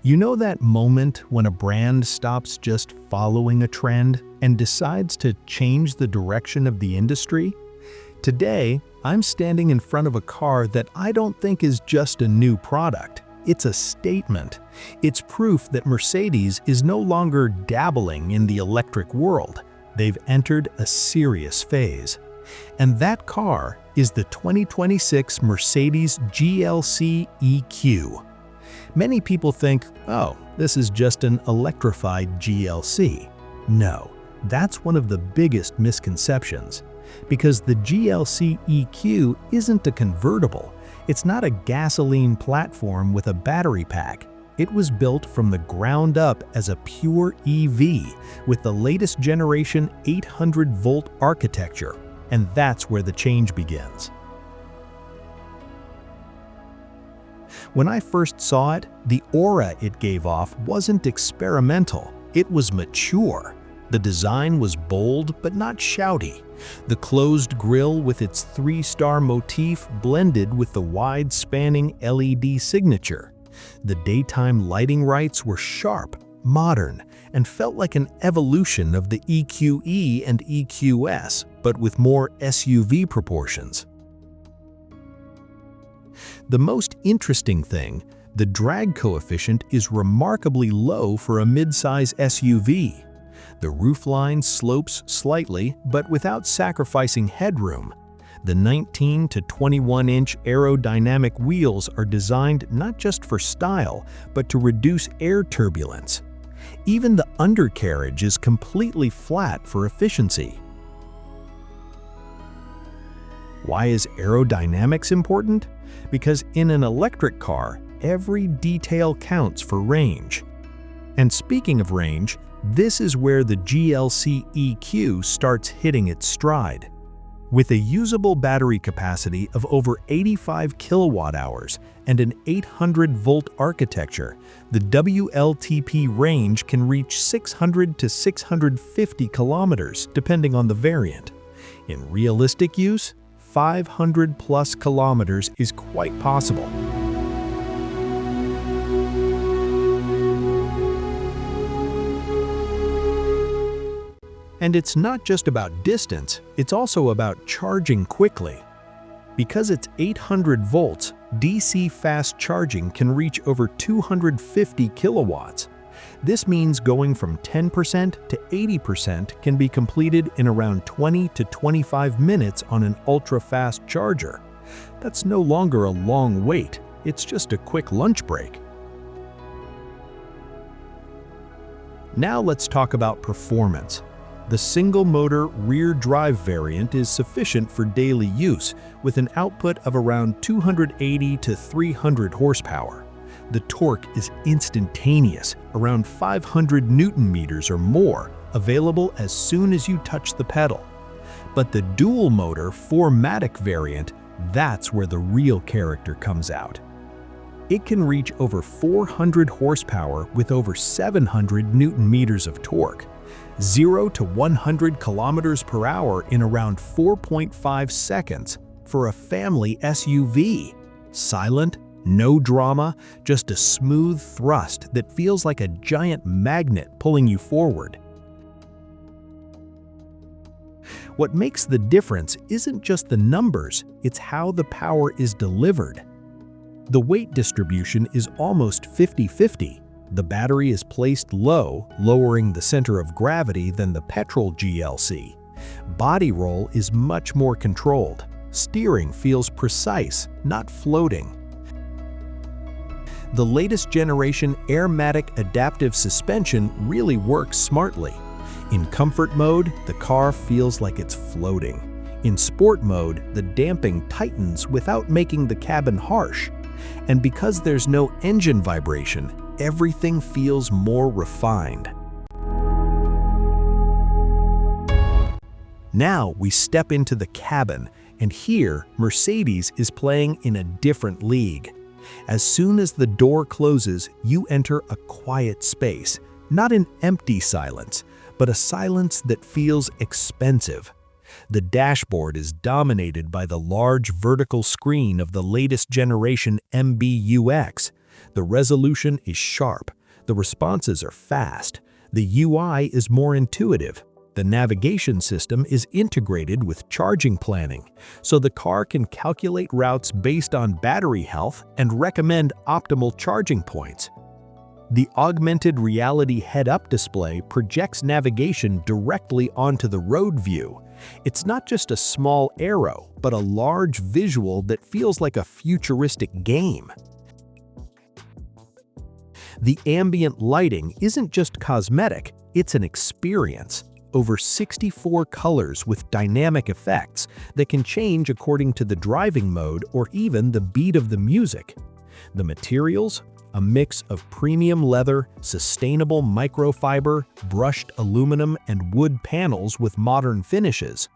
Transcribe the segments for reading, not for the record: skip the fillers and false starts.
You know that moment when a brand stops just following a trend and decides to change the direction of the industry? Today, I'm standing in front of a car that I don't think is just a new product. It's a statement. It's proof that Mercedes is no longer dabbling in the electric world. They've entered a serious phase. And that car is the 2026 Mercedes GLC EQ. Many people think, oh, this is just an electrified GLC. No, that's one of the biggest misconceptions. Because the GLC EQ isn't a convertible. It's not a gasoline platform with a battery pack. It was built from the ground up as a pure EV with the latest generation 800-volt architecture. And that's where the change begins. When I first saw it, the aura it gave off wasn't experimental, it was mature. The design was bold but not shouty. The closed grille with its 3-star motif blended with the wide-spanning LED signature. The daytime lighting rights were sharp, modern, and felt like an evolution of the EQE and EQS, but with more SUV proportions. The most interesting thing, the drag coefficient is remarkably low for a midsize SUV. The roofline slopes slightly, but without sacrificing headroom. The 19 to 21-inch aerodynamic wheels are designed not just for style, but to reduce air turbulence. Even the undercarriage is completely flat for efficiency. Why is aerodynamics important? Because in an electric car, every detail counts for range. And speaking of range, this is where the GLC EQ starts hitting its stride. With a usable battery capacity of over 85 kilowatt-hours and an 800-volt architecture, the WLTP range can reach 600 to 650 kilometers depending on the variant. In realistic use, 500-plus kilometers is quite possible. And it's not just about distance, it's also about charging quickly. Because it's 800 volts, DC fast charging can reach over 250 kilowatts. This means going from 10% to 80% can be completed in around 20 to 25 minutes on an ultra-fast charger. That's no longer a long wait, it's just a quick lunch break. Now let's talk about performance. The single-motor rear-drive variant is sufficient for daily use, with an output of around 280 to 300 horsepower. The torque is instantaneous, around 500 Newton-meters or more, available as soon as you touch the pedal. But the dual-motor 4MATIC variant, that's where the real character comes out. It can reach over 400 horsepower with over 700 Newton-meters of torque. 0 to 100 kilometers per hour in around 4.5 seconds for a family SUV. Silent, no drama, just a smooth thrust that feels like a giant magnet pulling you forward. What makes the difference isn't just the numbers, it's how the power is delivered. The weight distribution is almost 50-50. The battery is placed low, lowering the center of gravity than the petrol GLC. Body roll is much more controlled. Steering feels precise, not floating. The latest generation Airmatic adaptive suspension really works smartly. In comfort mode, the car feels like it's floating. In sport mode, the damping tightens without making the cabin harsh. And because there's no engine vibration, everything feels more refined. Now we step into the cabin, and here Mercedes is playing in a different league. As soon as the door closes, you enter a quiet space, not an empty silence, but a silence that feels expensive. The dashboard is dominated by the large vertical screen of the latest generation MBUX, The resolution is sharp, the responses are fast, the UI is more intuitive, the navigation system is integrated with charging planning, so the car can calculate routes based on battery health and recommend optimal charging points. The augmented reality head-up display projects navigation directly onto the road view. It's not just a small arrow, but a large visual that feels like a futuristic game. The ambient lighting isn't just cosmetic, it's an experience. Over 64 colors with dynamic effects that can change according to the driving mode or even the beat of the music. The materials? A mix of premium leather, sustainable microfiber, brushed aluminum, and wood panels with modern finishes.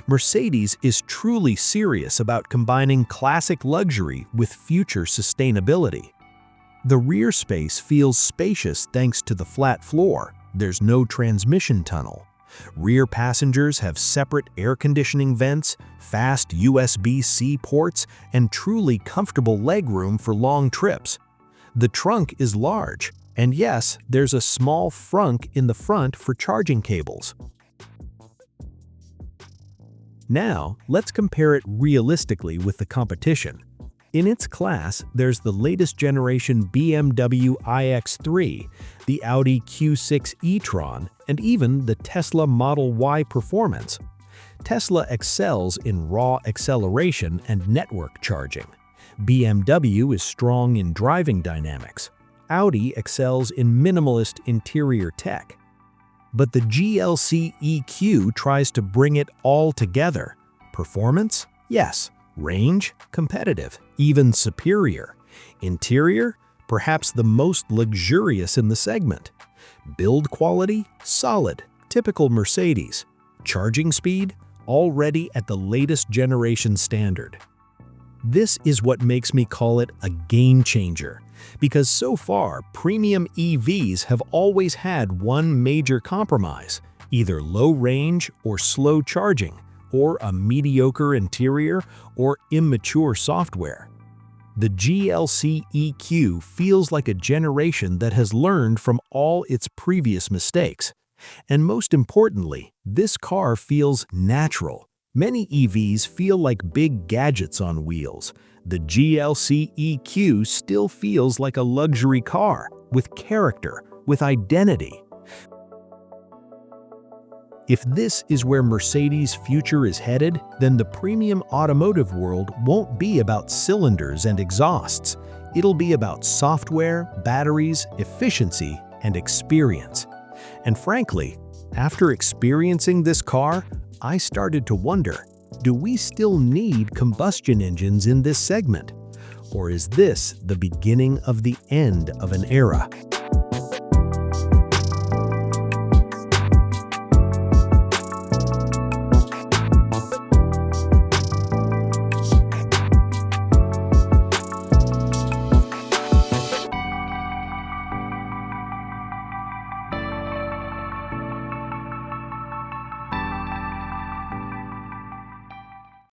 Mercedes is truly serious about combining classic luxury with future sustainability. The rear space feels spacious thanks to the flat floor. There's no transmission tunnel. Rear passengers have separate air conditioning vents, fast USB-C ports, and truly comfortable legroom for long trips. The trunk is large, and yes, there's a small frunk in the front for charging cables. Now, let's compare it realistically with the competition. In its class, there's the latest generation BMW iX3, the Audi Q6 e-tron, and even the Tesla Model Y Performance. Tesla excels in raw acceleration and network charging. BMW is strong in driving dynamics. Audi excels in minimalist interior tech. But the GLC EQ tries to bring it all together. Performance? Yes. Range? Competitive. Even superior. Interior? Perhaps the most luxurious in the segment. Build quality? Solid. Typical Mercedes. Charging speed? Already at the latest generation standard. This is what makes me call it a game changer, because so far, premium EVs have always had one major compromise, either low range or slow charging, or a mediocre interior or immature software. The GLC EQ feels like a generation that has learned from all its previous mistakes. And most importantly, this car feels natural. Many EVs feel like big gadgets on wheels. The GLC EQ still feels like a luxury car, with character, with identity. If this is where Mercedes' future is headed, then the premium automotive world won't be about cylinders and exhausts. It'll be about software, batteries, efficiency, and experience. And frankly, after experiencing this car, I started to wonder, do we still need combustion engines in this segment? Or is this the beginning of the end of an era?